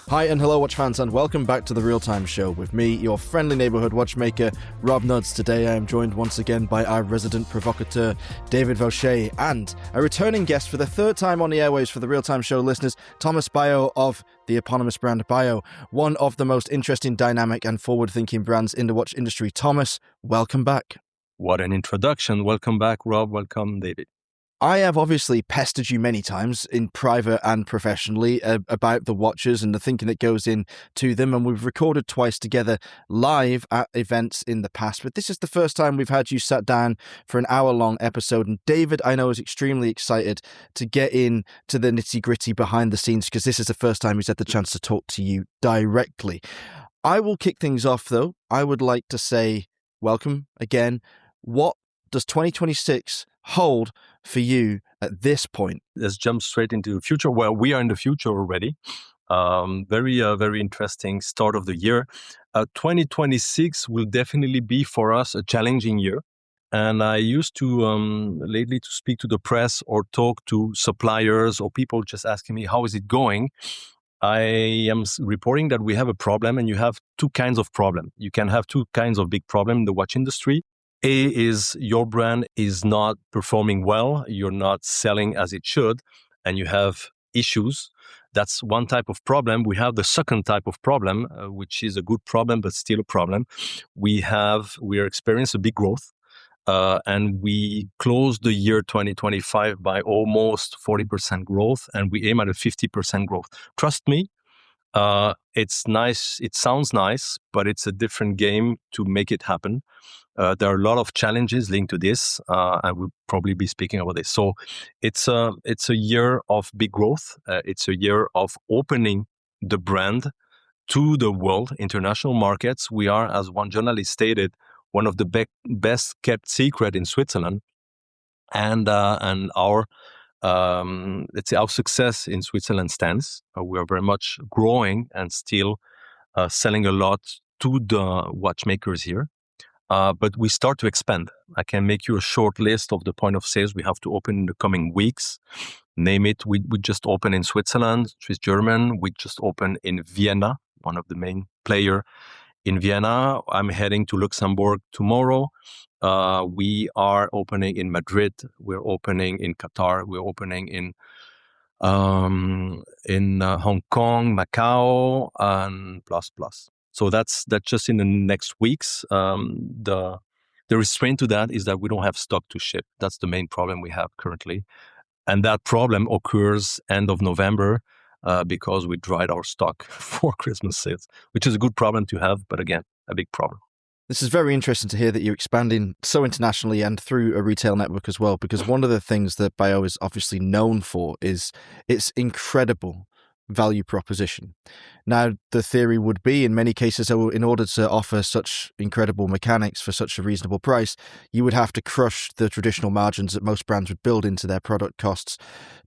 Hi and hello watch fans, and welcome back to the Real Time Show with me, your friendly neighbourhood watchmaker, Rob Nuds. Today I am joined once again by our resident provocateur, David Vaucher, and a returning guest for the third time on the airwaves for the Real Time Show listeners, Thomas Baillod of the eponymous brand Baillod, one of the most interesting, dynamic and forward-thinking brands in the watch industry. Thomas, welcome back. What an introduction. Welcome back, Rob. Welcome, David. I have obviously pestered you many times in private and professionally about the watches and the thinking that goes into them, and we've recorded twice together live at events in the past, but this is the first time we've had you sat down for an hour-long episode, and David, I know, is extremely excited to get into the nitty-gritty behind the scenes because this is the first time he's had the chance to talk to you directly. I will kick things off, though. I would like to say welcome again. What does 2026 hold for you at this point? Let's jump straight into the future. Well, we are in the future already. Very interesting start of the year. 2026 will definitely be for us a challenging year. And I used to lately to speak to the press or talk to suppliers or people just asking me, how is it going? I am reporting that we have a problem, and you have two kinds of problem. You can have two kinds of big problem in the watch industry. A is your brand is not performing well, you're not selling as it should, and you have issues. That's one type of problem. We have the second type of problem, which is a good problem, but still a problem. We are experiencing a big growth, and we closed the year 2025 by almost 40% growth, and we aim at a 50% growth. Trust me, it's nice. It sounds nice, but it's a different game to make it happen. There are a lot of challenges linked to this. I will probably be speaking about this. So it's a year of big growth. It's a year of opening the brand to the world, international markets. We are, as one journalist stated, one of the best kept secret in Switzerland, and our let's say our success in Switzerland stands. We are very much growing and still selling a lot to the watchmakers here. But we start to expand. I can make you a short list of the point of sales we have to open in the coming weeks. Name it. We just opened in Switzerland, Swiss German. We just opened in Vienna, one of the main player in Vienna. I'm heading to Luxembourg tomorrow. We are opening in Madrid. We're opening in Qatar. We're opening in Hong Kong, Macau, and plus. So that's just in the next weeks. The restraint to that is that we don't have stock to ship. That's the main problem we have currently. And that problem occurs end of November because we dried our stock for Christmas sales, which is a good problem to have, but again, a big problem. This is very interesting to hear that you're expanding so internationally and through a retail network as well, because one of the things that Baillod is obviously known for is its incredible value proposition. Now, the theory would be, in many cases, in order to offer such incredible mechanics for such a reasonable price, you would have to crush the traditional margins that most brands would build into their product costs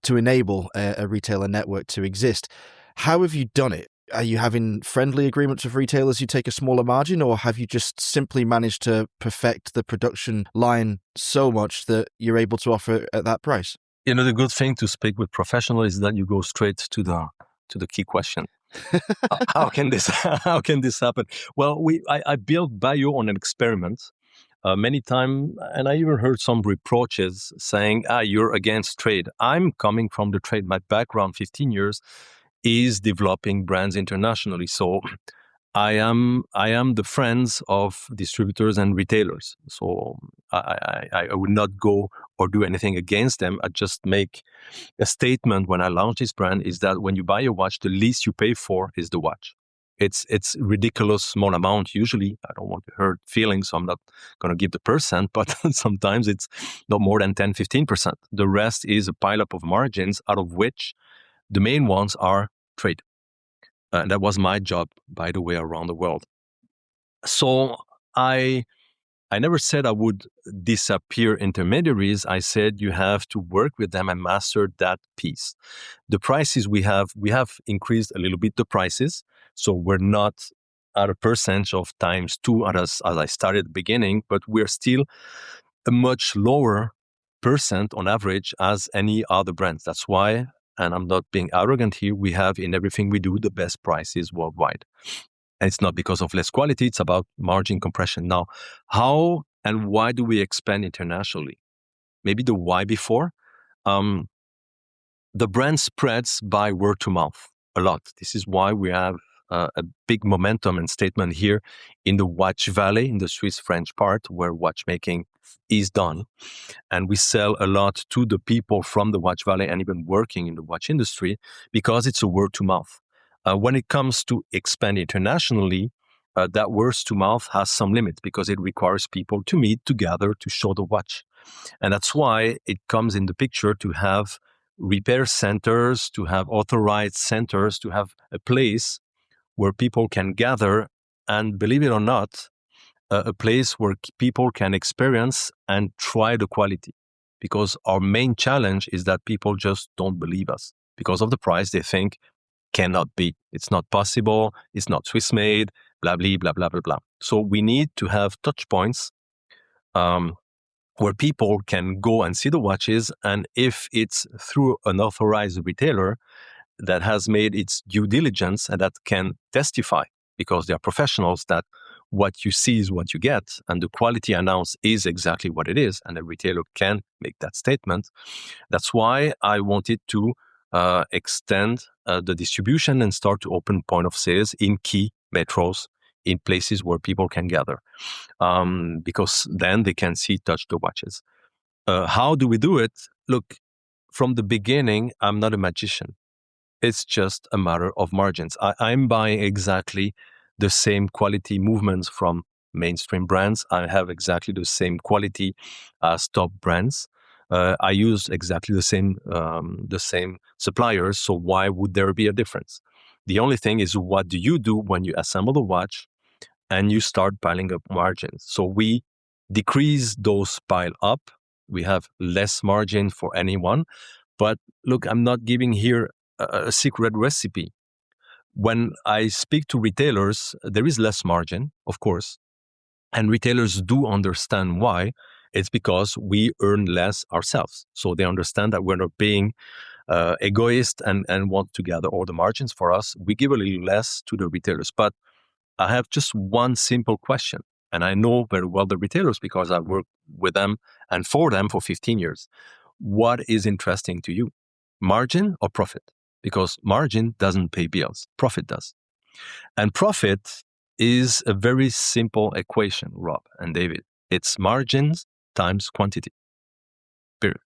to enable a retailer network to exist. How have you done it? Are you having friendly agreements with retailers you take a smaller margin, or have you just simply managed to perfect the production line so much that you're able to offer at that price? You know, the good thing to speak with professionals is that you go straight to the key question. How can this happen? Well, I built Baillod on an experiment many times, and I even heard some reproaches saying, you're against trade. I'm coming from the trade. My background, 15 years, is developing brands internationally. So I am the friends of distributors and retailers. So I would not go or do anything against them. I just make a statement when I launch this brand is that when you buy a watch, the least you pay for is the watch. It's ridiculous small amount usually. I don't want to hurt feelings, so I'm not going to give the percent, but sometimes it's not more than 10-15%. The rest is a pileup of margins, out of which the main ones are trade. And that was my job, by the way, around the world. So I never said I would disappear intermediaries. I said you have to work with them and master that piece. The prices we have increased a little bit the prices. So we're not at a percentage of times 2 as I started at the beginning, but we're still a much lower percent on average as any other brands. That's why and I'm not being arrogant here, we have in everything we do the best prices worldwide. And it's not because of less quality, it's about margin compression. Now, how and why do we expand internationally? Maybe the why before. The brand spreads by word to mouth a lot. This is why we have a big momentum and statement here in the watch valley, in the Swiss-French part, where watchmaking is done. And we sell a lot to the people from the watch valley and even working in the watch industry because it's a word to mouth. When it comes to expand internationally, that word to mouth has some limits because it requires people to meet together to show the watch. And that's why it comes in the picture to have repair centers, to have authorized centers, to have a place where people can gather and, believe it or not, a place where people can experience and try the quality. Because our main challenge is that people just don't believe us. Because of the price, they think cannot be. It's not possible. It's not Swiss made, blah, blah, blah, blah, blah, blah. So we need to have touch points where people can go and see the watches. And if it's through an authorized retailer that has made its due diligence and that can testify, because they are professionals, that what you see is what you get, and the quality announced is exactly what it is, and a retailer can make that statement. That's why I wanted to extend the distribution and start to open point of sales in key metros, in places where people can gather, because then they can see, touch the watches. How do we do it? Look, from the beginning, I'm not a magician. It's just a matter of margins. I'm buying exactly the same quality movements from mainstream brands. I have exactly the same quality as top brands. I use exactly the same suppliers. So why would there be a difference? The only thing is, what do you do when you assemble the watch and you start piling up margins? So we decrease those pile up. We have less margin for anyone. But look, I'm not giving here a secret recipe. When I speak to retailers, there is less margin, of course, and retailers do understand why. It's because we earn less ourselves. So they understand that we're not being egoist and want to gather all the margins for us. We give a little less to the retailers. But I have just one simple question, and I know very well the retailers because I worked with them and for them for 15 years. What is interesting to you? Margin or profit? Because margin doesn't pay bills, profit does. And profit is a very simple equation, Rob and David. It's margins times quantity, period.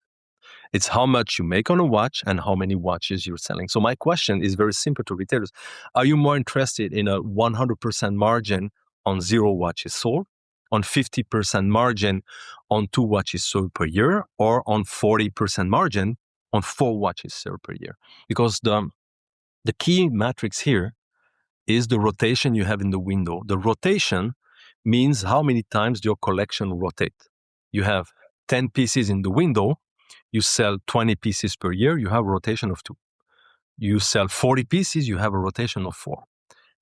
It's how much you make on a watch and how many watches you're selling. So my question is very simple to retailers. Are you more interested in a 100% margin on 0 watches sold, on 50% margin on 2 watches sold per year, or on 40% margin on 4 watches sold per year? Because the key matrix here is the rotation you have in the window. The rotation means how many times your collection rotate. You have 10 pieces in the window, you sell 20 pieces per year, you have a rotation of 2. You sell 40 pieces, you have a rotation of 4.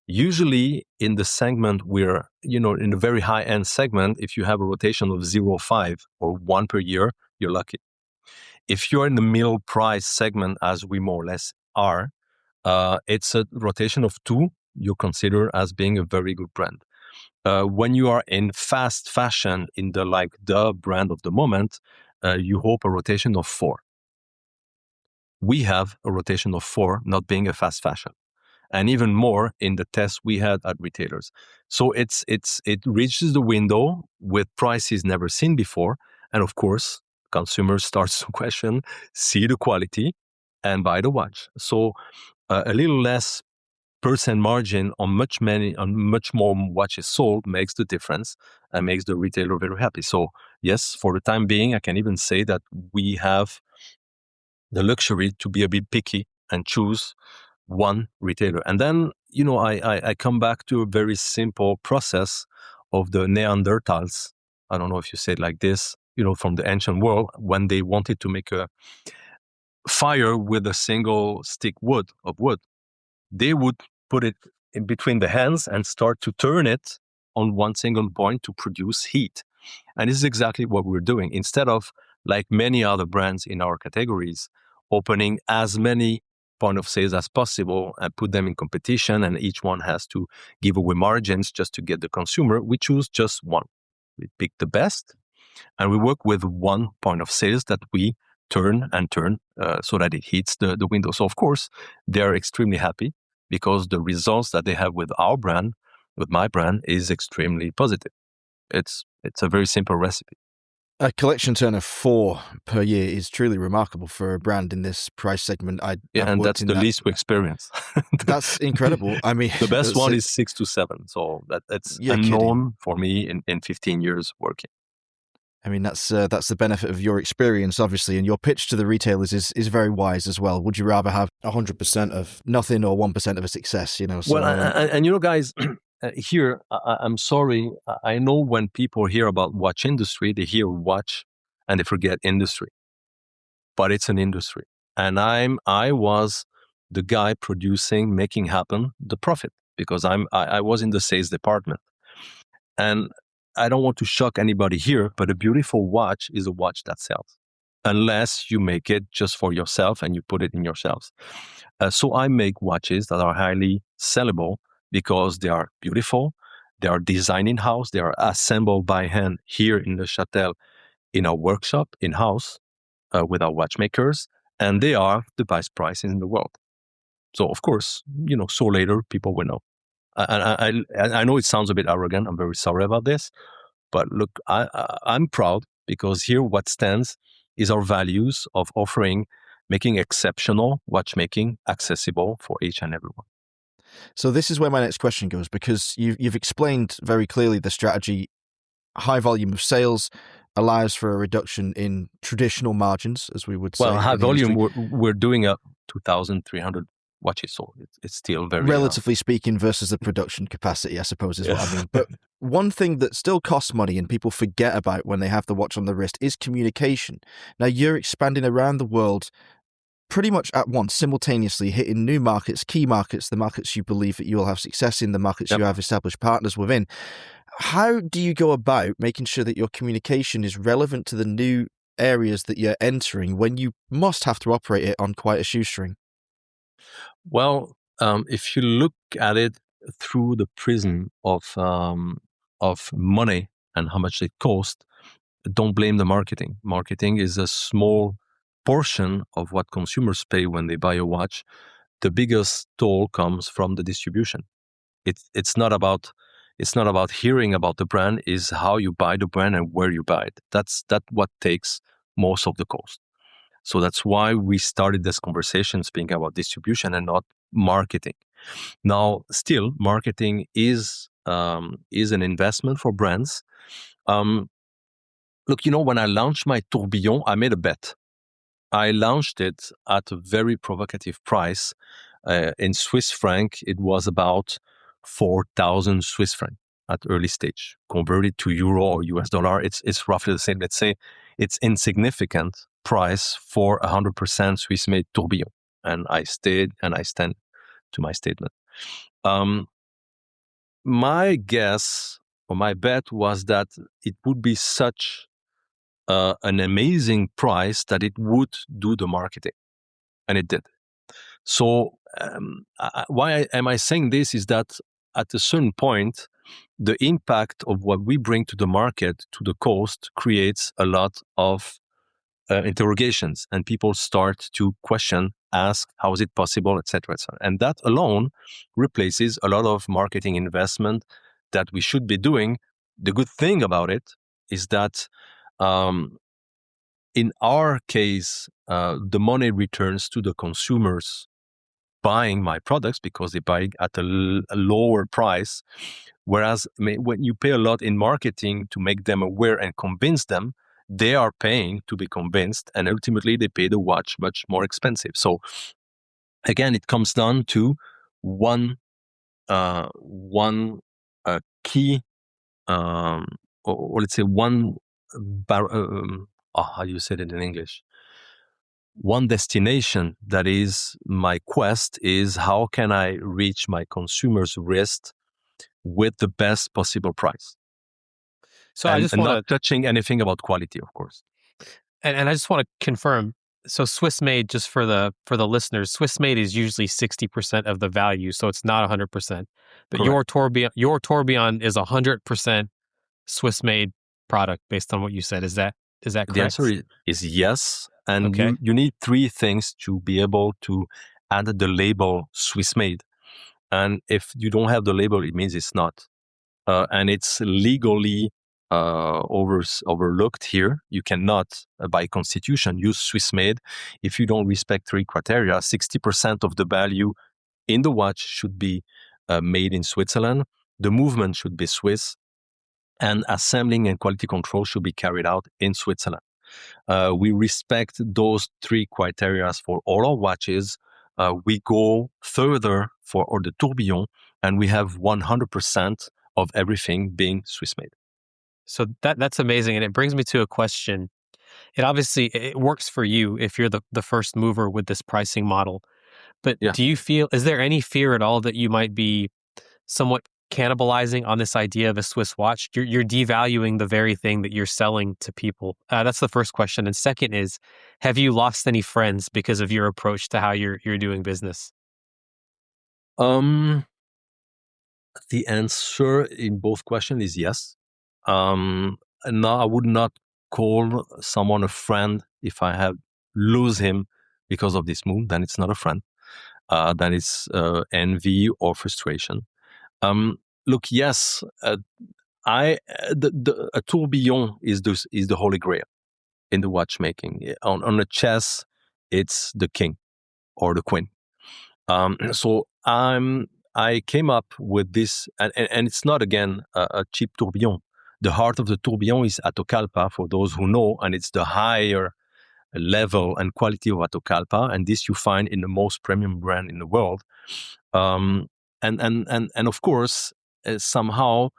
Usually in the segment where, in the very high-end segment, if you have a rotation of 0.5 or 1 per year, you're lucky. If you're in the middle price segment, as we more or less are, it's a rotation of 2, you consider as being a very good brand. When you are in fast fashion, in the brand of the moment, you hope a rotation of 4. We have a rotation of 4, not being a fast fashion, and even more in the tests we had at retailers. So it reaches the window with prices never seen before, and of course, consumers starts to question, see the quality, and buy the watch. So a little less percent margin on much more watches sold makes the difference and makes the retailer very happy. So yes, for the time being, I can even say that we have the luxury to be a bit picky and choose one retailer. And then, I come back to a very simple process of the Neanderthals. I don't know if you say it like this, from the ancient world, when they wanted to make a fire with a single stick of wood, they would put it in between the hands and start to turn it on one single point to produce heat. And this is exactly what we're doing. Instead of, like many other brands in our categories, opening as many point of sales as possible and put them in competition, and each one has to give away margins just to get the consumer. We choose just one. We pick the best, and we work with one point of sales that we turn and turn so that it hits the window. So of course, they're extremely happy because the results that they have with our brand, with my brand, is extremely positive. It's a very simple recipe. A collection turn of 4 per year is truly remarkable for a brand in this price segment. And that's the least we experience. That's incredible. I mean, the best one is 6 to 7. So that's unknown for me in 15 years working. I mean, that's the benefit of your experience, obviously, and your pitch to the retailers is very wise as well. Would you rather have 100% of nothing or 1% of a success? You know. So, well, and you know, guys, here I'm sorry. I know when people hear about watch industry, they hear watch and they forget industry, but it's an industry, and I was the guy producing, making happen the profit because I was in the sales department, and I don't want to shock anybody here, but a beautiful watch is a watch that sells, unless you make it just for yourself and you put it in your shelves. So I make watches that are highly sellable because they are beautiful, they are designed in-house, they are assembled by hand here in the Châtel in our workshop in-house with our watchmakers, and they are the best price in the world. So of course, so later people will know. I know it sounds a bit arrogant. I'm very sorry about this. But look, I'm proud because here what stands is our values of making exceptional watchmaking accessible for each and everyone. So this is where my next question goes, because you've explained very clearly the strategy. High volume of sales allows for a reduction in traditional margins, as we would say. Well, high volume, we're doing 2,300 watches, so it's still very relatively speaking versus the production capacity, I suppose, is what I mean. But one thing that still costs money and people forget about when they have the watch on the wrist is communication. Now, you're expanding around the world pretty much at once, simultaneously hitting new markets, key markets, the markets you believe that you will have success in, the markets you have established partners within. How do you go about making sure that your communication is relevant to the new areas that you're entering when you must have to operate it on quite a shoestring? Well, if you look at it through the prism of money and how much it costs, don't blame the marketing. Marketing is a small portion of what consumers pay when they buy a watch. The biggest toll comes from the distribution. It's not about hearing about the brand, is how you buy the brand and where you buy it. That's what takes most of the cost. So that's why we started this conversation speaking about distribution and not marketing. Now, still, marketing is an investment for brands. Look, when I launched my Tourbillon, I made a bet. I launched it at a very provocative price. In Swiss franc, it was about 4,000 Swiss franc at early stage. Converted to euro or US dollar, it's roughly the same. Let's say it's insignificant price for 100% Swiss-made tourbillon. And I stayed and I stand to my statement. My guess or my bet was that it would be such an amazing price that it would do the marketing. And it did. So why am I saying this is that at a certain point, the impact of what we bring to the market, to the coast, creates a lot of interrogations, and people start to question, ask, how is it possible, etc., etc. And that alone replaces a lot of marketing investment that we should be doing. The good thing about it is that in our case, the money returns to the consumers buying my products because they buy at a lower price. Whereas when you pay a lot in marketing to make them aware and convince them, they are paying to be convinced, and ultimately they pay the watch much more expensive. So again, it comes down to one key, or let's say how do you say it in English? One destination that is my quest is how can I reach my consumer's wrist with the best possible price. So I just want not touching anything about quality, of course. And I just want to confirm, So Swiss made, just for the listeners, Swiss made is usually 60% of the value, so it's not 100%. But Correct. your tourbillon is 100% Swiss made product based on what you said. Is that The correct? answer is yes. And Okay. you need three things to be able to add the label Swiss made. And if you don't have the label, it means it's not. And it's legally overlooked here. You cannot, by constitution, use Swiss made if you don't respect three criteria. 60% of the value in the watch should be made in Switzerland. The movement should be Swiss, and assembling and quality control should be carried out in Switzerland. We respect those three criteria for all our watches. We go further for the tourbillon, and we have 100% of everything being Swiss made. So that's amazing, and it brings me to a question. It works for you if you're the first mover with this pricing model. But Yeah. is there any fear at all that you might be somewhat cannibalizing on this idea of a Swiss watch? You're devaluing the very thing that you're selling to people. That's the first question. And second is, have you lost any friends because of your approach to how you're doing business? The answer in both questions is yes. No, I would not call someone a friend if I have lose him because of this move. Then it's not a friend. Then it's envy or frustration. Look, yes, a tourbillon is the holy grail in the watchmaking. On a chess, it's the king or the queen. So I came up with this, and it's not again a cheap tourbillon. The heart of the tourbillon is Atocalpa, for those who know, and it's the higher level and quality of Atocalpa, and this you find in the most premium brand in the world. And of course, somehow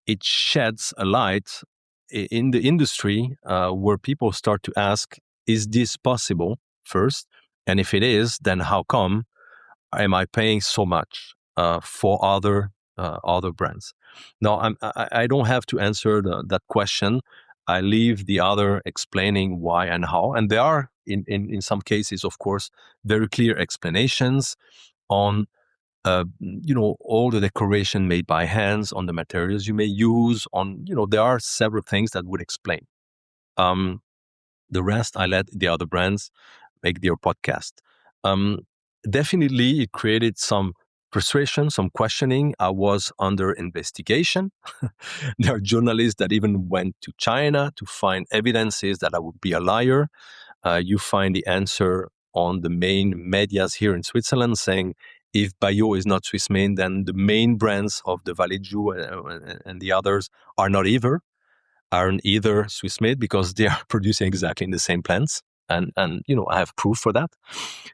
it sheds a light in the industry where people start to ask, is this possible first? And if it is, then how come am I paying so much for other brands? Now, I don't have to answer that question. I leave the other explaining why and how. And there are, in some cases, of course, very clear explanations on all the decoration made by hands, on the materials you may use, there are several things that would explain. The rest, I let the other brands make their podcast. Definitely, it created some frustration, some questioning. I was under investigation. There are journalists that even went to China to find evidences that I would be a liar. You find the answer on the main medias here in Switzerland saying, if Baillod is not Swiss made, then the main brands of the Vallejo and the others aren't either Swiss made, because they are producing exactly in the same plants. And I have proof for that.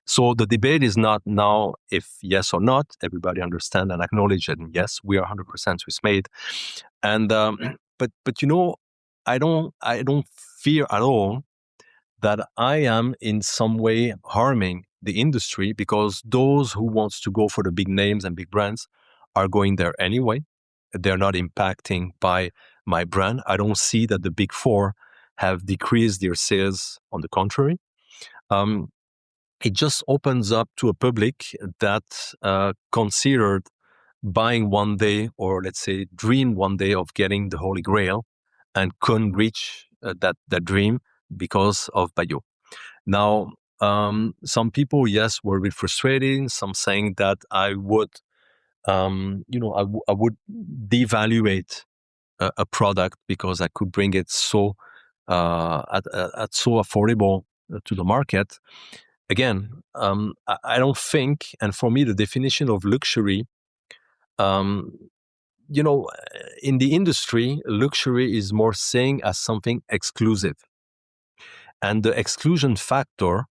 So the debate is not now if yes or not. Everybody understand and acknowledge that yes, we are 100% Swiss made. And but I don't fear at all that I am in some way harming the industry, because those who wants to go for the big names and big brands are going there anyway. They're not impacting by my brand. I don't see that the big four have decreased their sales. On the contrary, it just opens up to a public that considered buying one day, or let's say dream one day of getting the Holy Grail, and couldn't reach that dream because of Baillot. Now, some people, yes, were a bit frustrating. Some saying that I would, I would devaluate a product because I could bring it so at so affordable to the market. Again, I don't think, and for me, the definition of luxury, um, in the industry, luxury is more seen as something exclusive, and the exclusion factor,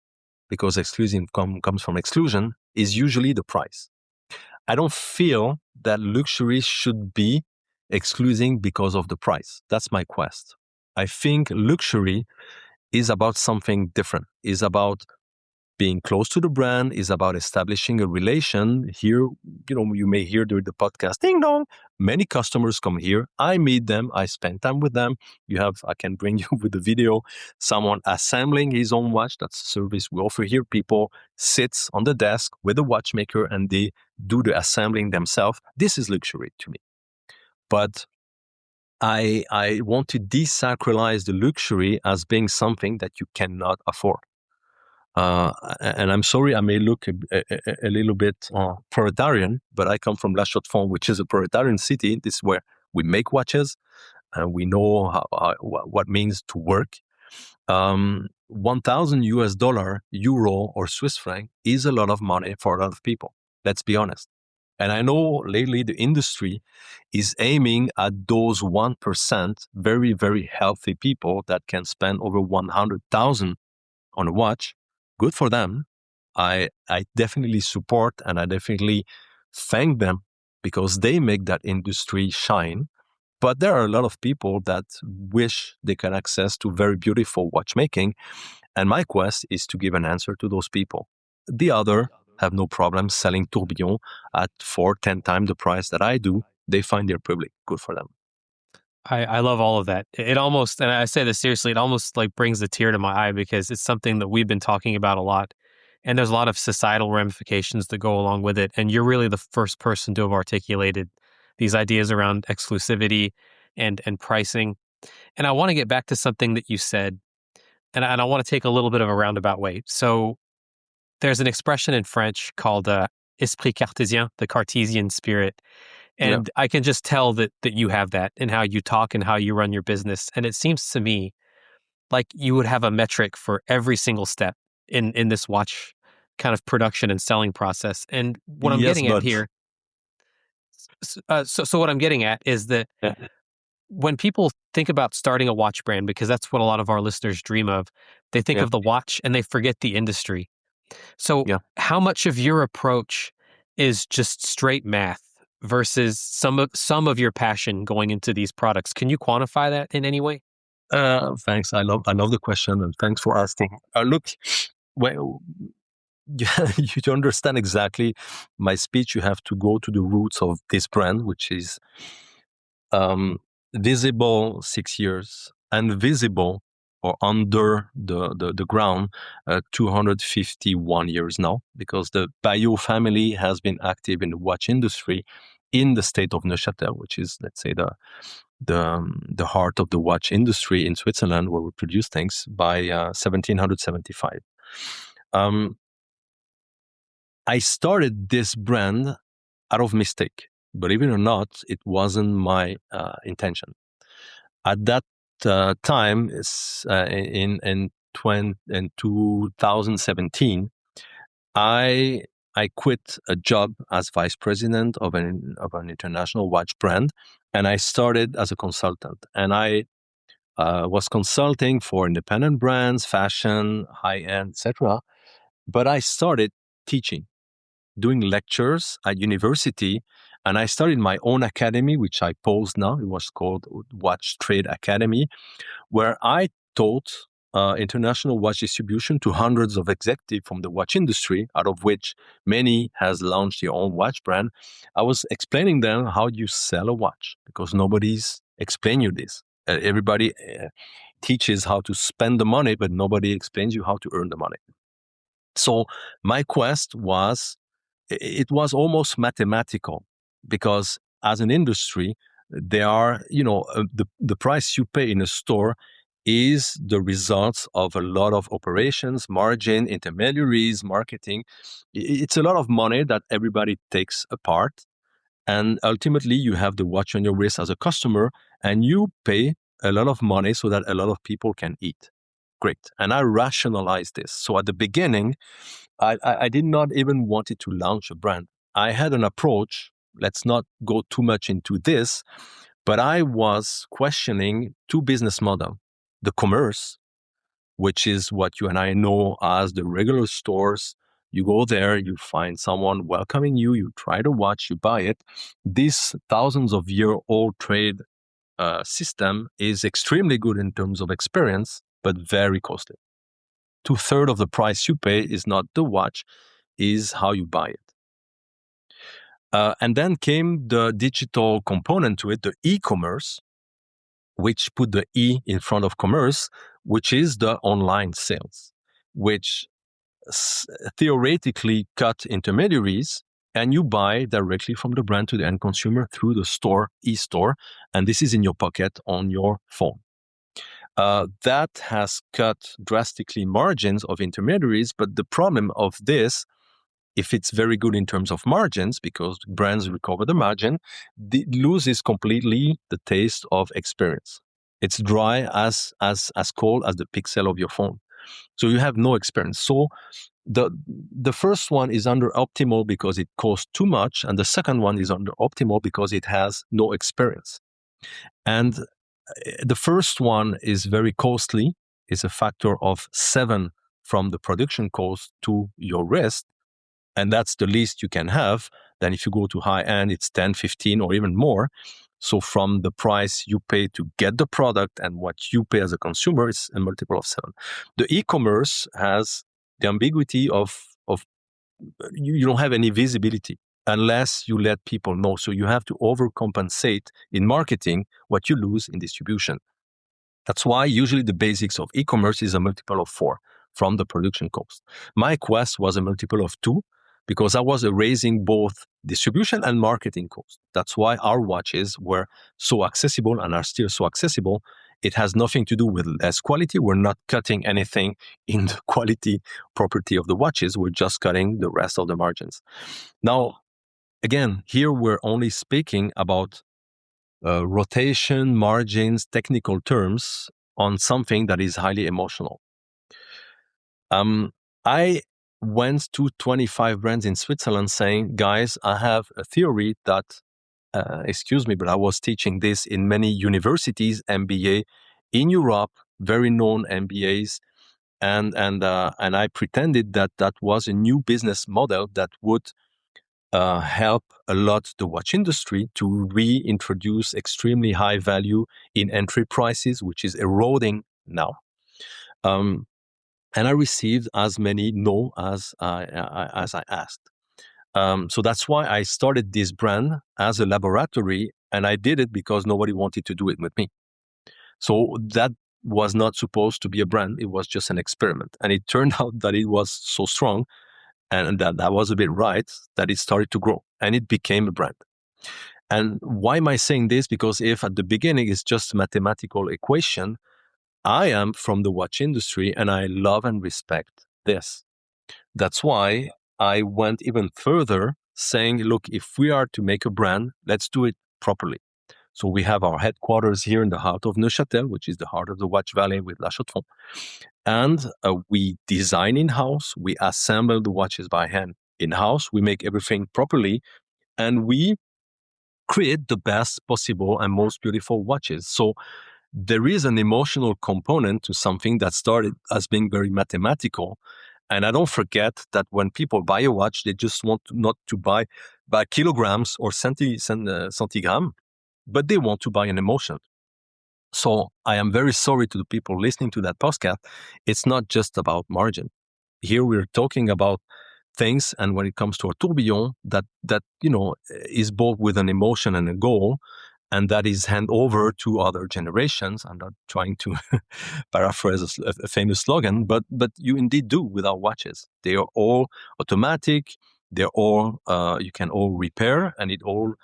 because exclusion comes from exclusion, is usually the price. I don't feel that luxury should be excluding because of the price. That's my quest. I think luxury is about something different, is about being close to the brand, is about establishing a relation. Here, you may hear during the podcast, ding dong, many customers come here. I meet them. I spend time with them. I can bring you with the video, someone assembling his own watch. That's a service we offer here. People sits on the desk with a watchmaker and they do the assembling themselves. This is luxury to me. But I want to desacralize the luxury as being something that you cannot afford. And I'm sorry, I may look a little bit proletarian, but I come from La Chaux-de-Fonds, which is a proletarian city. This is where we make watches, and we know what means to work. 1,000 US dollar, euro, or Swiss franc is a lot of money for a lot of people. Let's be honest. And I know lately the industry is aiming at those 1% very, very healthy people that can spend over 100,000 on a watch. Good for them. I definitely support and I definitely thank them because they make that industry shine. But there are a lot of people that wish they can access to very beautiful watchmaking. And my quest is to give an answer to those people. The other have no problem selling tourbillon at 4-10 times the price that I do. They find their public. Good for them. I love all of that. It almost, and I say this seriously, it almost like brings a tear to my eye because it's something that we've been talking about a lot. And there's a lot of societal ramifications that go along with it. And you're really the first person to have articulated these ideas around exclusivity and pricing. And I want to get back to something that you said, and I want to take a little bit of a roundabout way. So there's an expression in French called esprit cartésien, the Cartesian spirit. And I can just tell that you have that in how you talk and how you run your business. And it seems to me like you would have a metric for every single step in this watch kind of production and selling process. And what I'm getting at here, so what I'm getting at is that when people think about starting a watch brand, because that's what a lot of our listeners dream of, they think of the watch and they forget the industry. So how much of your approach is just straight math versus some of your passion going into these products? Can you quantify that in any way? Thanks. I love the question, and thanks for asking. Look, well, you understand exactly my speech. You have to go to the roots of this brand, which is visible 6 years, and visible or under the ground 251 years now, because the Baillod family has been active in the watch industry in the state of Neuchâtel, which is, let's say, the heart of the watch industry in Switzerland, where we produce things, by 1775. I started this brand out of mistake. Believe it or not, it wasn't my intention. At that time, in 2017, I quit a job as vice president of an international watch brand, and I started as a consultant. And I was consulting for independent brands, fashion, high end, etc. But I started teaching, doing lectures at university, and I started my own academy, which I paused now. It was called Watch Trade Academy, where I taught international watch distribution to hundreds of executives from the watch industry, out of which many has launched their own watch brand. I was explaining them how you sell a watch, because nobody's explaining you this. Everybody teaches how to spend the money, but nobody explains you how to earn the money. So my quest was, it was almost mathematical, because as an industry, there are, the price you pay in a store is the results of a lot of operations, margin, intermediaries, marketing. It's a lot of money that everybody takes apart. And ultimately, you have the watch on your wrist as a customer, and you pay a lot of money so that a lot of people can eat. Great. And I rationalized this. So at the beginning, I did not even want it to launch a brand. I had an approach. Let's not go too much into this, but I was questioning two business models. The commerce, which is what you and I know as the regular stores. You go there, you find someone welcoming you, you try the watch, you buy it. This thousands of year old trade system is extremely good in terms of experience, but very costly. 2/3 of the price you pay is not the watch, is how you buy it. And then came the digital component to it, the e-commerce, which put the E in front of commerce, which is the online sales, which theoretically cut intermediaries, and you buy directly from the brand to the end consumer through the store, e-store, and this is in your pocket on your phone. That has cut drastically margins of intermediaries, but the problem of this, if it's very good in terms of margins, because brands recover the margin, it loses completely the taste of experience. It's dry as cold as the pixel of your phone. So you have no experience. So the first one is under optimal because it costs too much, and the second one is under optimal because it has no experience. And the first one is very costly. It's a factor of 7 from the production cost to your wrist, and that's the least you can have. Then if you go to high end, it's 10, 15, or even more. So from the price you pay to get the product and what you pay as a consumer, it's a multiple of 7. The e-commerce has the ambiguity of you don't have any visibility unless you let people know. So you have to overcompensate in marketing what you lose in distribution. That's why usually the basics of e-commerce is a multiple of 4 from the production cost. My Quest was a multiple of 2 because I was raising both distribution and marketing costs. That's why our watches were so accessible and are still so accessible. It has nothing to do with less quality. We're not cutting anything in the quality property of the watches. We're just cutting the rest of the margins. Now, again, here we're only speaking about rotation, margins, technical terms on something that is highly emotional. I went to 25 brands in Switzerland saying, guys, I have a theory that, excuse me, but I was teaching this in many universities, MBA in Europe, very known MBAs, and I pretended that that was a new business model that would help a lot the watch industry to reintroduce extremely high value in entry prices, which is eroding now. And I received as many no as I asked. So that's why I started this brand as a laboratory, and I did it because nobody wanted to do it with me. So that was not supposed to be a brand. It was just an experiment. And it turned out that it was so strong and that was a bit right that it started to grow and it became a brand. And why am I saying this? Because if at the beginning it's just a mathematical equation, I am from the watch industry and I love and respect this. That's why I went even further saying, look, if we are to make a brand, let's do it properly. So we have our headquarters here in the heart of Neuchâtel, which is the heart of the Watch Valley with La Chaux-de-Fonds. And we design in-house, we assemble the watches by hand in-house, we make everything properly, and we create the best possible and most beautiful watches. So there is an emotional component to something that started as being very mathematical. And I don't forget that when people buy a watch, they just want not to buy by kilograms or centigram, but they want to buy an emotion. So I am very sorry to the people listening to that podcast. It's not just about margin. Here we're talking about things, and when it comes to a tourbillon, that is both with an emotion and a goal, and that is hand over to other generations. I'm not trying to paraphrase a famous slogan, but you indeed do with our watches. They are all automatic. They're all you can all repair, and it all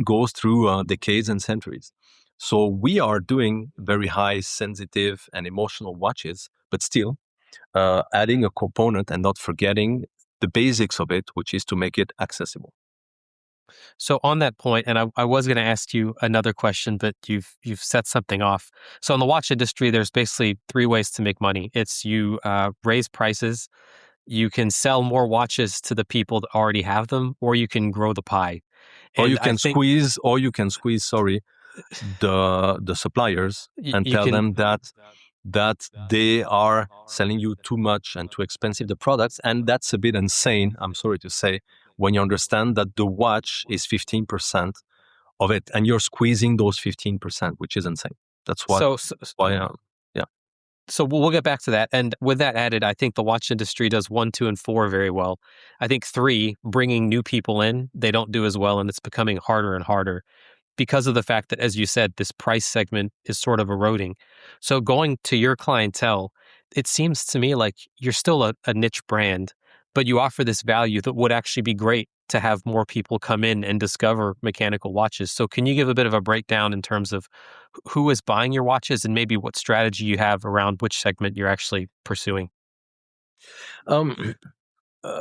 goes through decades and centuries. So we are doing very high sensitive and emotional watches, but still adding a component and not forgetting the basics of it, which is to make it accessible. So on that point, and I was going to ask you another question, but you've set something off. So in the watch industry, there's basically 3 ways to make money. It's you raise prices, you can sell more watches to the people that already have them, or you can grow the pie. Or And you can squeeze, the suppliers and tell them that they are selling you too much and too expensive the products, and that's a bit insane. I'm sorry to say, when you understand that the watch is 15% of it, and you're squeezing those 15%, which is insane. That's why. Yeah. So we'll get back to that. And with that added, I think the watch industry does 1, 2, and 4 very well. I think 3, bringing new people in, they don't do as well, and it's becoming harder and harder because of the fact that, as you said, this price segment is sort of eroding. So going to your clientele, it seems to me like you're still a niche brand, but you offer this value that would actually be great to have more people come in and discover mechanical watches. So can you give a bit of a breakdown in terms of who is buying your watches and maybe what strategy you have around which segment you're actually pursuing? Um,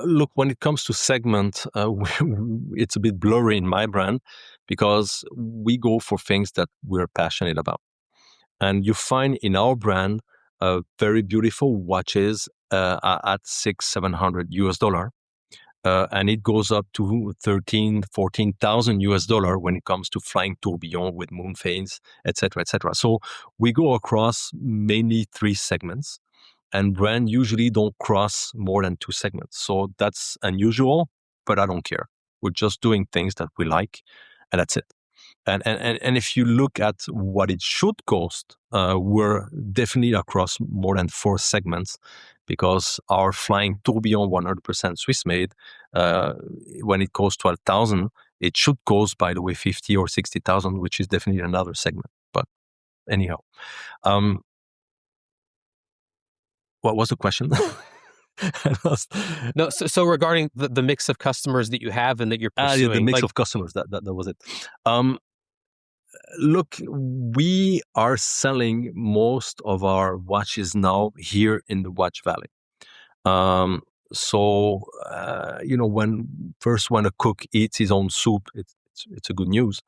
Look, when it comes to segment, it's a bit blurry in my brand because we go for things that we're passionate about. And you find in our brand very beautiful watches at 600-700 US dollar. And it goes up to 13,000-14,000 US dollar when it comes to flying tourbillon with moon phase, etc., etc. So we go across mainly 3 segments, and brand usually don't cross more than 2 segments. So that's unusual, but I don't care. We're just doing things that we like, and that's it. And if you look at what it should cost, we're definitely across more than 4 segments because our flying tourbillon 100% Swiss made, when it costs 12,000, it should cost, by the way, 50 or 60,000, which is definitely another segment. But anyhow, um, what was the question? I lost. No, so regarding the mix of customers that you have and that you're Yeah, pursuing, the mix like, of customers. That was it. Look, we are selling most of our watches now here in the Watch Valley. Um, so when a cook eats his own soup, it's a good news.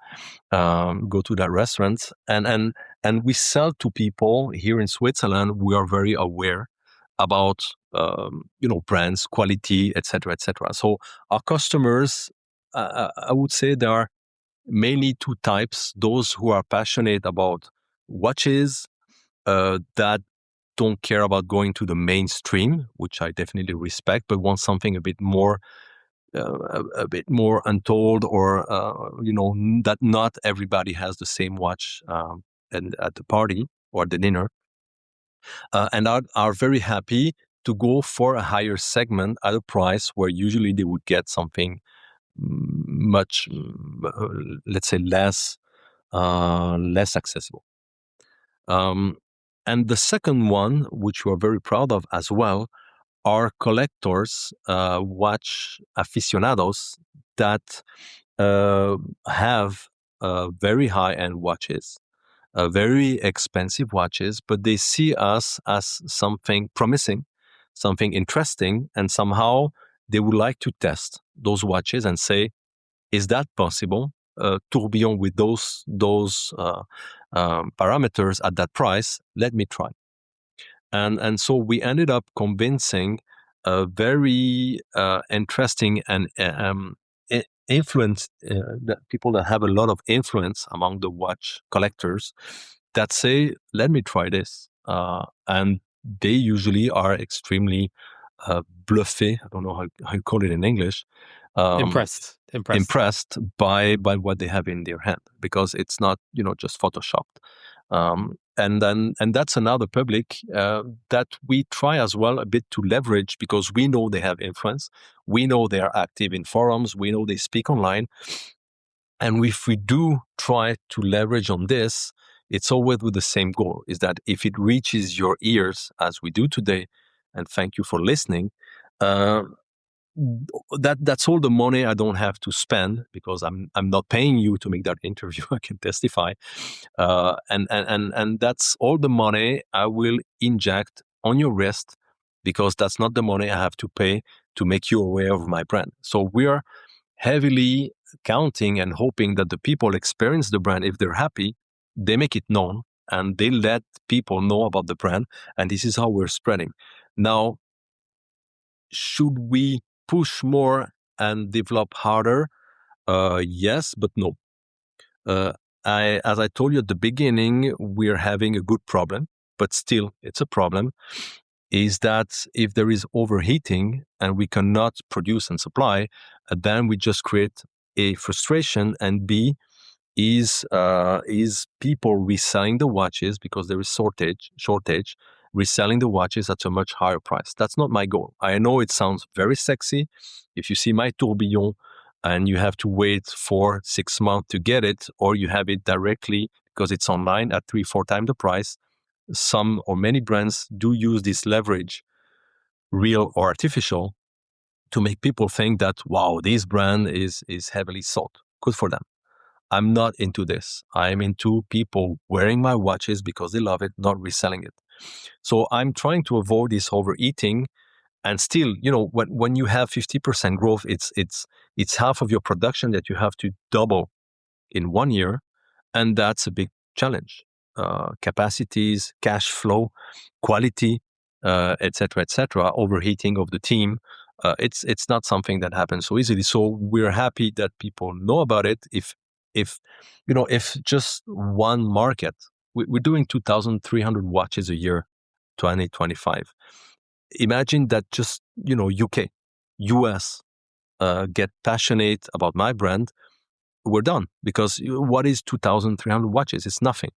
Go to that restaurant, and we sell to people here in Switzerland. We are very aware about brands, quality, etc., etc. So our customers, I would say, there are mainly 2 types: those who are passionate about watches, that don't care about going to the mainstream, which I definitely respect, but want something a bit more, a bit more untold, or that not everybody has the same watch, and at the party or the dinner, and are very happy to go for a higher segment at a price where usually they would get something much, let's say, less accessible. And the second one, which we are very proud of as well, are collectors, watch aficionados that have very high-end watches, very expensive watches, but they see us as something promising, something interesting, and somehow they would like to test those watches and say, is that possible? Tourbillon with those parameters at that price, let me try. And so we ended up convincing a very interesting and influence, that people that have a lot of influence among the watch collectors that say, let me try this. And they usually are extremely bluffé. I don't know how you call it in English. Impressed by what they have in their hand, because it's not just photoshopped. And that's another public that we try as well a bit to leverage, because we know they have influence, we know they are active in forums, we know they speak online, and if we do try to leverage on this, it's always with the same goal: is that if it reaches your ears as we do today, and thank you for listening, that's all the money I don't have to spend, because I'm not paying you to make that interview. I can testify, and that's all the money I will inject on your wrist, because that's not the money I have to pay to make you aware of my brand. So we are heavily counting and hoping that the people experience the brand. If they're happy, they make it known and they let people know about the brand, and this is how we're spreading. Now, should we push more and develop harder? Yes, but no. As I told you at the beginning, we're having a good problem, but still it's a problem, is that if there is overheating and we cannot produce and supply, then we just create A, frustration, and B, is people reselling the watches because there is shortage, reselling the watches at a much higher price. That's not my goal. I know it sounds very sexy. If you see my tourbillon and you have to wait 4-6 months to get it, or you have it directly because it's online at 3-4 times the price, some or many brands do use this leverage, real or artificial, to make people think that, wow, this brand is heavily sold. Good for them. I'm not into this. I'm into people wearing my watches because they love it, not reselling it. So I'm trying to avoid this overeating. And still, when you have 50% growth, it's half of your production that you have to double in 1 year. And that's a big challenge. Capacities, cash flow, quality, et cetera, overheating of the team. It's not something that happens so easily. So we're happy that people know about it. If just one market, we're doing 2,300 watches a year, 2025. Imagine that just UK, US get passionate about my brand. We're done, because what is 2,300 watches? It's nothing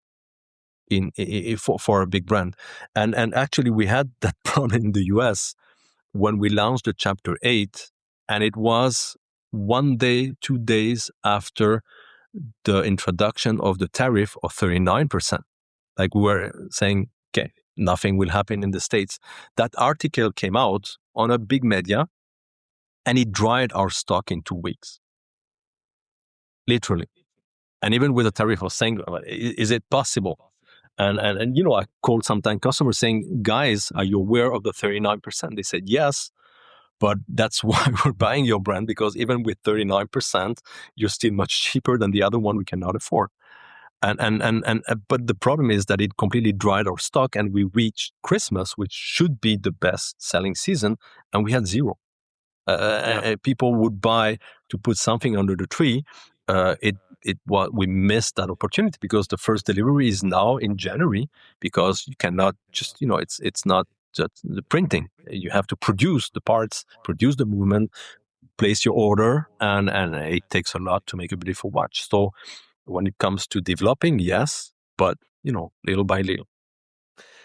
for a big brand. And actually, we had that problem in the US when we launched the Chapter 8, and it was 1 day, 2 days after the introduction of the tariff of 39%. Like, we were saying, okay, nothing will happen in the States. That article came out on a big media, and it dried our stock in 2 weeks. Literally. And even with a tariff, I was saying, is it possible? And I called sometimes customers saying, guys, are you aware of the 39%? They said, yes, but that's why we're buying your brand, because even with 39%, you're still much cheaper than the other one we cannot afford. But the problem is that it completely dried our stock, and we reached Christmas, which should be the best selling season, and we had zero. People would buy to put something under the tree. We missed that opportunity, because the first delivery is now in January, because you cannot just, it's not just the printing. You have to produce the parts, produce the movement, place your order, and it takes a lot to make a beautiful watch. So when it comes to developing, yes, but little by little.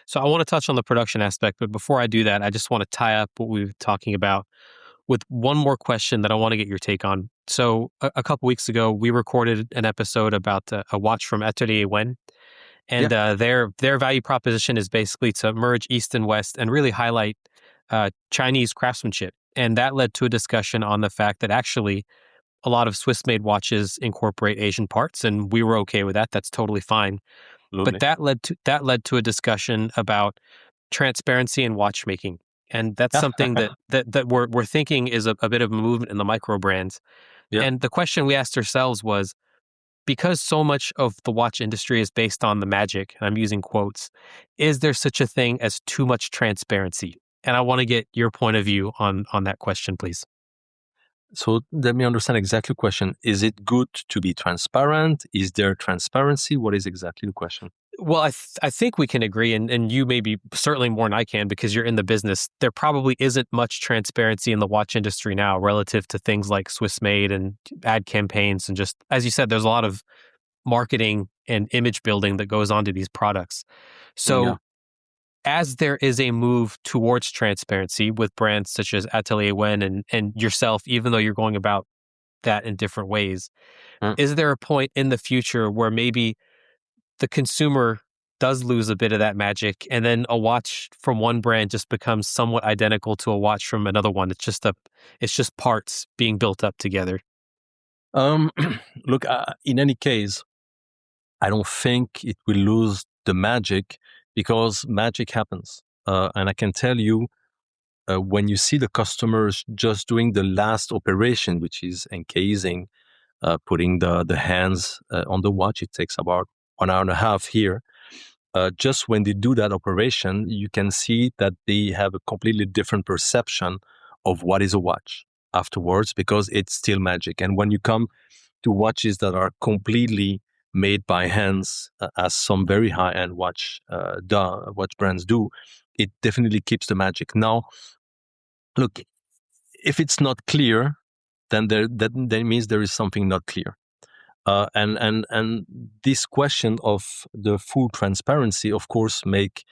So I want to touch on the production aspect, but before I do that, I just want to tie up what we were talking about with one more question that I want to get your take on. So a couple weeks ago, we recorded an episode about a watch from Atelier Wen, and their value proposition is basically to merge East and West and really highlight Chinese craftsmanship. And that led to a discussion on the fact that actually a lot of Swiss-made watches incorporate Asian parts, and we were okay with that. That's totally fine. Absolutely. But that led to a discussion about transparency in watchmaking. And that's something that we're thinking is a bit of a movement in the micro brands. Yeah. And the question we asked ourselves was, because so much of the watch industry is based on the magic, and I'm using quotes, is there such a thing as too much transparency? And I want to get your point of view on that question, please. So let me understand exactly the question. Is it good to be transparent? Is there transparency? What is exactly the question? Well, I think we can agree, and you maybe certainly more than I can, because you're in the business. There probably isn't much transparency in the watch industry now relative to things like Swiss made and ad campaigns. And just, as you said, there's a lot of marketing and image building that goes on to these products. So as there is a move towards transparency with brands such as Atelier Wen and yourself, even though you're going about that in different ways, is there a point in the future where maybe the consumer does lose a bit of that magic, and then a watch from one brand just becomes somewhat identical to a watch from another one? It's just parts being built up together. Look, in any case, I don't think it will lose the magic, because magic happens. And I can tell you, when you see the customers just doing the last operation, which is encasing, putting the hands on the watch, it takes about 1 hour and a half here. Just when they do that operation, you can see that they have a completely different perception of what is a watch afterwards, because it's still magic. And when you come to watches that are completely made by hands, as some very high-end watch brands do, it definitely keeps the magic. Now, look, if it's not clear, then that means there is something not clear. And this question of the full transparency, of course, make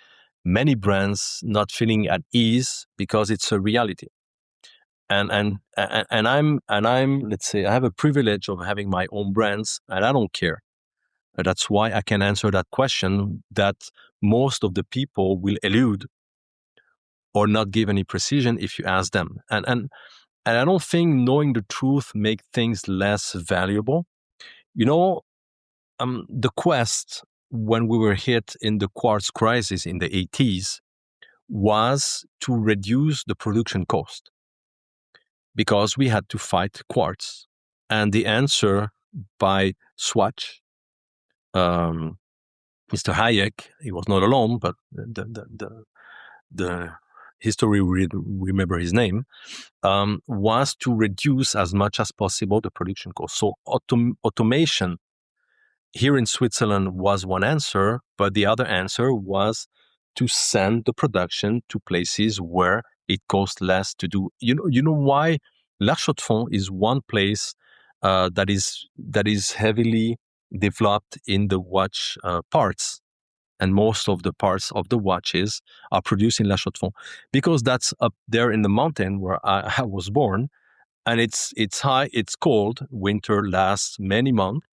many brands not feeling at ease because it's a reality. And I'm let's say I have a privilege of having my own brands, and I don't care. That's why I can answer that question that most of the people will elude or not give any precision if you ask them. And I don't think knowing the truth make things less valuable. The quest when we were hit in the quartz crisis in the 80s was to reduce the production cost because we had to fight quartz. And the answer by Swatch, Mr. Hayek, he was not alone, but the history we remember his name, was to reduce as much as possible the production cost. So automation here in Switzerland was one answer, but the other answer was to send the production to places where it costs less to do. You know why La Chaux-de-Fonds is one place that is heavily developed in the watch parts, and most of the parts of the watches are produced in La Chaux-de-Fonds because that's up there in the mountain where I was born, and it's high, it's cold. Winter lasts many months.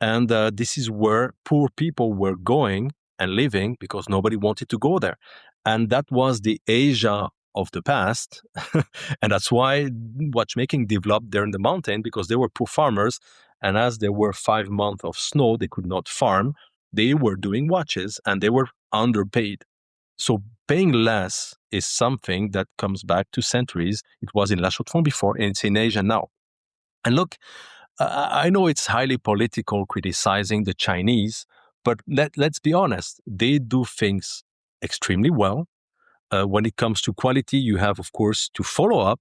And this is where poor people were going and living because nobody wanted to go there. And that was the Asia of the past. And that's why watchmaking developed there in the mountain, because they were poor farmers. And as there were 5 months of snow, they could not farm. They were doing watches and they were underpaid. So paying less is something that comes back to centuries. It was in La Chaux-de-Fonds before, and it's in Asia now. And look, I know it's highly political criticizing the Chinese, but let's be honest, they do things extremely well. When it comes to quality, you have, of course, to follow up,